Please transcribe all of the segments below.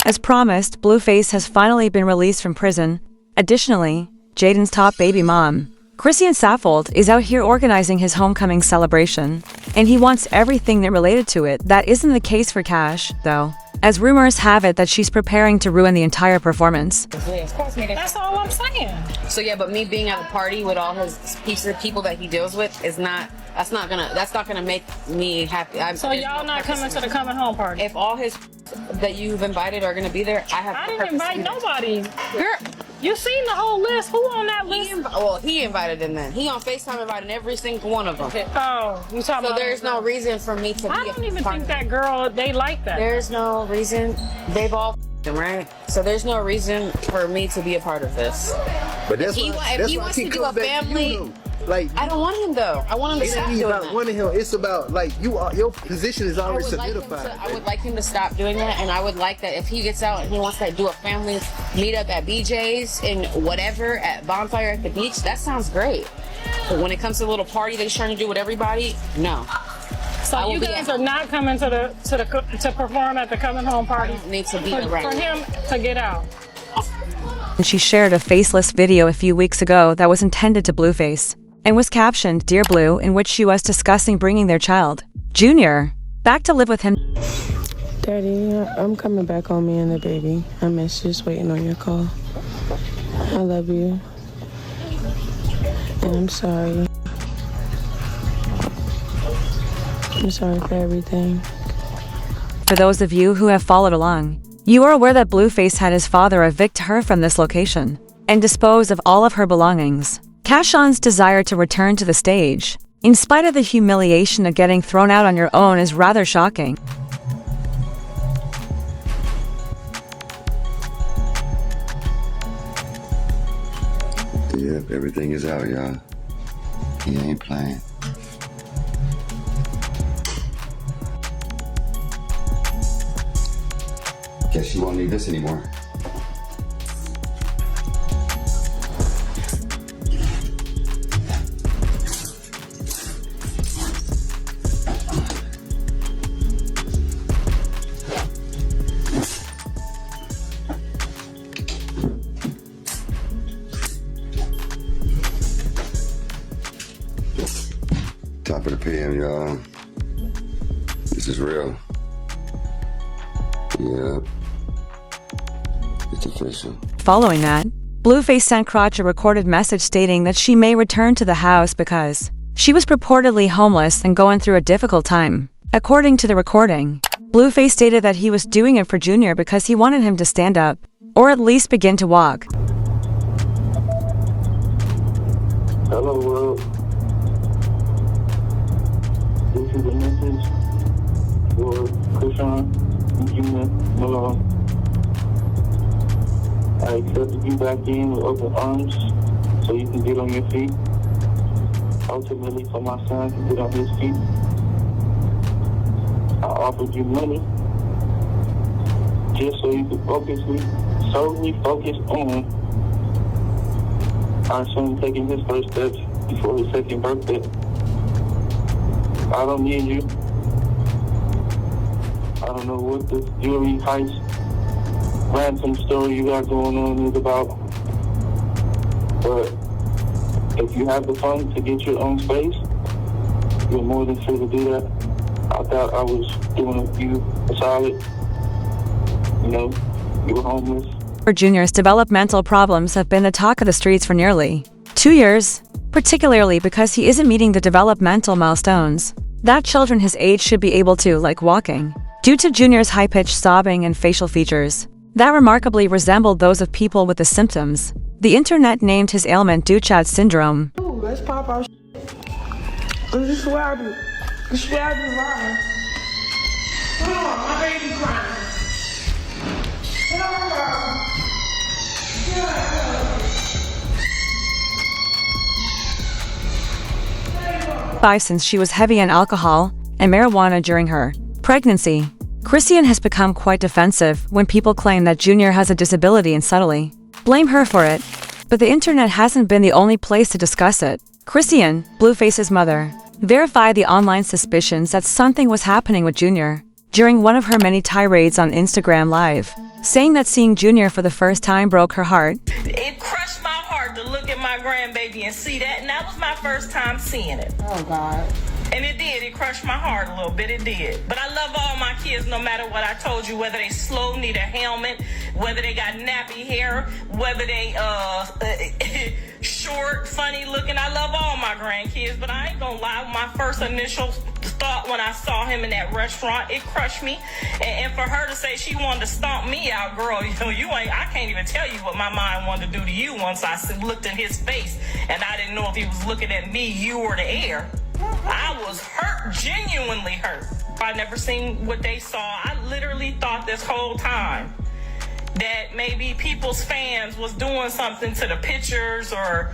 As promised, Blueface has finally been released from prison. Additionally, Jaidyn's top baby mom, Chrisean Rock, is out here organizing his homecoming celebration, and he wants everything that related to it. That isn't the case for Cash, though, as rumors have it that she's preparing to ruin the entire performance. That's all I'm saying. So yeah, but me being at the party with all his pieces of people that he deals with is not. That's not gonna make me happy. So y'all not coming to the coming home party? If all his that you've invited are gonna be there, I didn't invite nobody. Girl, you seen the whole list? Who on that list? He invited them then. He on FaceTime invited every single one of them. Oh, you talking about? So there's no reason for me to. I don't even think that girl. They like that. There's no reason. They've all right. So there's no reason for me to be a part of this. But that's if he wants to do a family. Like, I don't want him though. I want him to stop doing that. Wanting him, it's about like your position is already solidified. I would like him to stop doing that, and I would like that if he gets out and he wants to do a family meetup at BJ's and whatever at Bonfire at the beach. That sounds great. But when it comes to a little party that he's trying to do with everybody, no. So you guys are not coming to perform at the coming home party. I don't need to be around for him to get out. And she shared a faceless video a few weeks ago that was intended to Blueface, and was captioned "Dear Blue," in which she was discussing bringing their child, Junior, back to live with him. Daddy, I'm coming back on me and the baby. I miss you, just waiting on your call. I love you. And I'm sorry. I'm sorry for everything. For those of you who have followed along, you are aware that Blueface had his father evict her from this location and dispose of all of her belongings. Cashon's desire to return to the stage, in spite of the humiliation of getting thrown out on your own, is rather shocking. Yep, everything is out, y'all. He ain't playing. Guess you won't need this anymore. Top of the PM, y'all. This is real. Yeah. It's official. Following that, Blueface sent Crotch a recorded message stating that she may return to the house because she was purportedly homeless and going through a difficult time. According to the recording, Blueface stated that he was doing it for Junior because he wanted him to stand up, or at least begin to walk. Hello world. This is a message for Chrisean Rock. I accepted you back in with open arms so you can get on your feet. Ultimately, so my son can get on his feet. I offered you money just so you could solely focus on our son taking his first steps before his second birthday. I don't need you. I don't know what this jewelry heist ransom story you got going on is about, but if you have the funds to get your own space, you're more than free to do that. I thought I was doing you a solid. You know, you were homeless. For Junior's developmental problems have been the talk of the streets for nearly 2 years, particularly because he isn't meeting the developmental milestones that children his age should be able to, like walking, due to Junior's high-pitched sobbing and facial features that remarkably resembled those of people with the symptoms. The internet named his ailment Duchenne syndrome. Ooh, let's pop our shit. This is where I do. This is where I do lying. Hold on, my baby crying. Since she was heavy on alcohol and marijuana during her pregnancy, Chrisean has become quite defensive when people claim that Junior has a disability and subtly blame her for it. But the internet hasn't been the only place to discuss it. Chrisean, Blueface's mother, verified the online suspicions that something was happening with Junior. during one of her many tirades on Instagram Live, saying that seeing Junior for the first time broke her heart. It crushed my heart to look at my grandbaby and see that, and that was my first time seeing it. Oh, God. And it did. It crushed my heart a little bit. It did. But I love all my kids no matter what I told you, whether they slow, need a helmet, whether they got nappy hair, whether they short, funny looking. I love all my grandkids, but I ain't gonna lie. My first initial thought when I saw him in that restaurant, it crushed me. And for her to say she wanted to stomp me out, girl, I can't even tell you what my mind wanted to do to you once I looked in his face and I didn't know if he was looking at me, you, or the air. I was hurt, genuinely hurt. I never seen what they saw. I literally thought this whole time that maybe people's fans was doing something to the pictures or,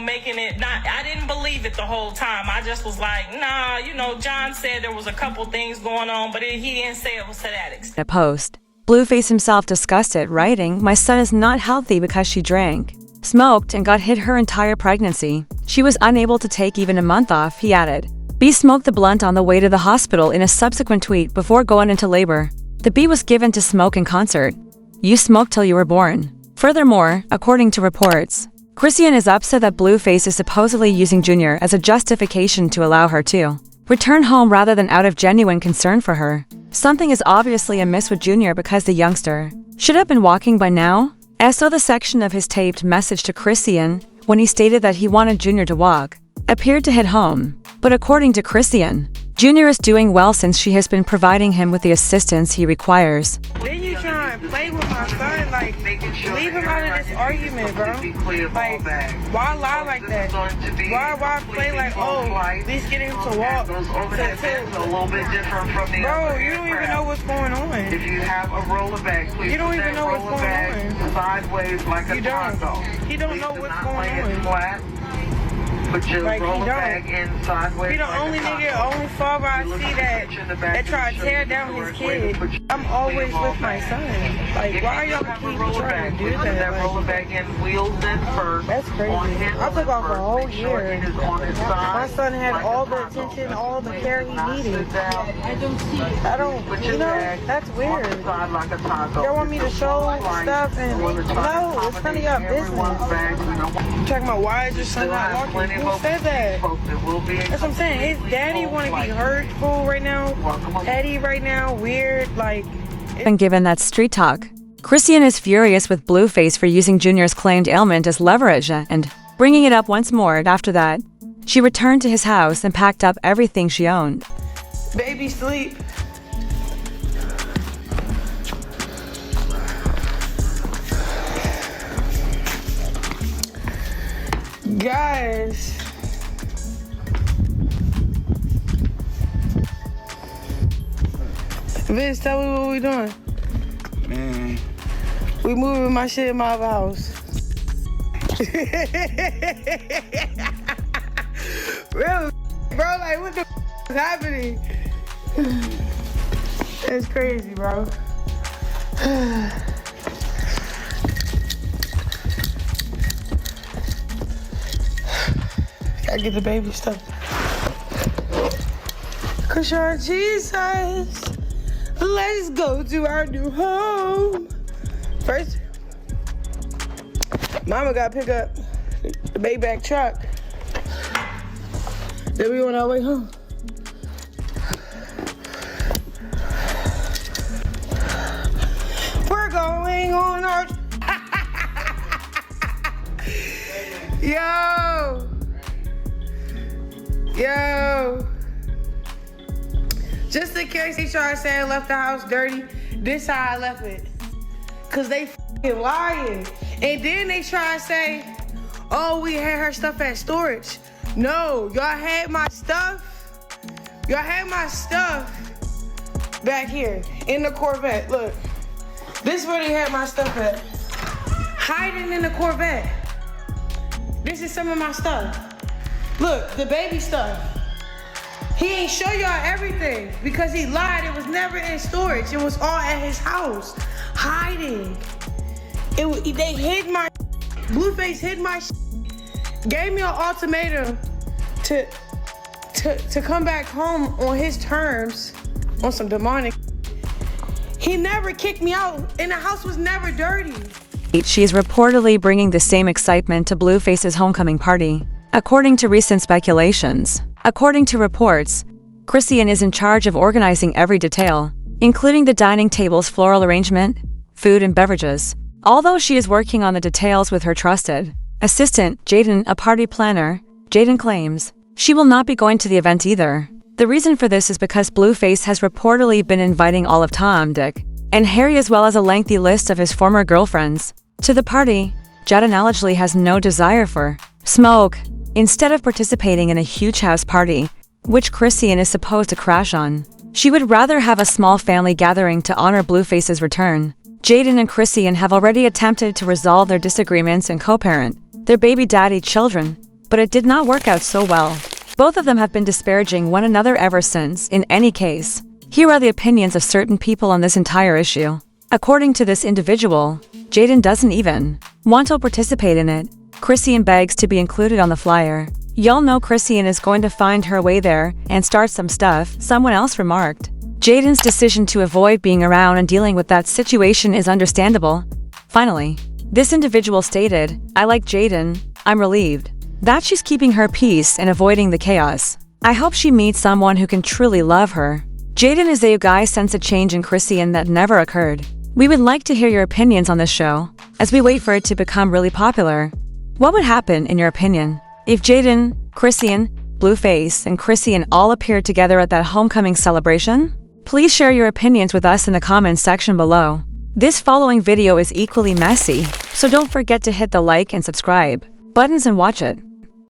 making it not. I didn't believe it the whole time. I just was like, nah, John said there was a couple things going on, but he didn't say it was to that extent. In a post, Blueface himself discussed it, writing, "My son is not healthy because she drank, smoked, and got hit her entire pregnancy. She was unable to take even a month off," he added. B smoked the blunt on the way to the hospital in a subsequent tweet before going into labor. The B was given to smoke in concert. "You smoked till you were born." Furthermore, according to reports, Chrisean is upset that Blueface is supposedly using Junior as a justification to allow her to return home rather than out of genuine concern for her. Something is obviously amiss with Junior because the youngster should have been walking by now. So the section of his taped message to Chrisean, when he stated that he wanted Junior to walk, appeared to hit home. But according to Chrisean, Junior is doing well since she has been providing him with the assistance he requires. Then you try and play with my son, like, leave him out of this argument, bro. Like, why lie like that? Why play like, oh, at least get him to walk? Bro, you don't even know what's going on. If you have a roller bag, please you don't even know what's going on. Sideways like a taco. He don't know what's going on. Flat. Put your roller bag in sideways. He the only nigga, only father I see that try to tear down his kid. I'm always with my son. Like, why y'all keep trying to do that? That roller bag in wheels in first. That's crazy. I took off a whole year. My son had all the attention, all the care he needed. I don't, that's weird. Y'all want me to show stuff and no, it's none of y'all business. Talking about why is your son not walking? Who said that? That's what I'm saying. His daddy want to be hurtful right now. Eddie right now, weird, like. And given that street talk, Chrisean is furious with Blueface for using Junior's claimed ailment as leverage and bringing it up once more. After that, she returned to his house and packed up everything she owned. Baby sleep. Guys, Vince, tell me what we doing. Man, we moving my shit in my other house. Real, bro, like what the is happening? It's crazy, bro. Gotta get the baby stuff. Chrisean, Jesus, let's go to our new home. First, Mama got to pick up the Maybach truck. Then we on our way home. We're going on our... Yo. Just in case they try to say I left the house dirty, this how I left it. Cause they f***ing lying. And then they try to say, oh, we had her stuff at storage. No, y'all had my stuff. Y'all had my stuff back here in the Corvette. Look, this is where they had my stuff at. Hiding in the Corvette. This is some of my stuff. Look, the baby stuff. He ain't show y'all everything because he lied. It was never in storage. It was all at his house, hiding. They hid my, Blueface hid my, gave me an ultimatum to come back home on his terms, on some demonic. He never kicked me out, and the house was never dirty. She is reportedly bringing the same excitement to Blueface's homecoming party, according to recent speculations. According to reports, Chrisean is in charge of organizing every detail, including the dining table's floral arrangement, food and beverages. Although she is working on the details with her trusted assistant, Jaidyn, a party planner, Jaidyn claims she will not be going to the event either. The reason for this is because Blueface has reportedly been inviting all of Tom, Dick, and Harry as well as a lengthy list of his former girlfriends to the party. Jaidyn Alexis has no desire for smoke. Instead of participating in a huge house party, which Chrisean is supposed to crash on, she would rather have a small family gathering to honor Blueface's return. Jaidyn and Chrisean have already attempted to resolve their disagreements and co-parent their baby daddy children, but it did not work out so well. Both of them have been disparaging one another ever since. In any case, here are the opinions of certain people on this entire issue. According to this individual, Jaidyn doesn't even want to participate in it. Chrisean begs to be included on the flyer. Y'all know Chrisean is going to find her way there and start some stuff, someone else remarked. Jaidyn's decision to avoid being around and dealing with that situation is understandable. Finally, this individual stated, "I like Jaidyn. I'm relieved that she's keeping her peace and avoiding the chaos. I hope she meets someone who can truly love her." Jaidyn is a guy sense a change in Chrisean that never occurred. We would like to hear your opinions on this show, as we wait for it to become really popular. What would happen, in your opinion, if Jaidyn, Chrisean, Blueface, and Chrisean all appeared together at that homecoming celebration? Please share your opinions with us in the comments section below. This following video is equally messy, so don't forget to hit the like and subscribe buttons and watch it.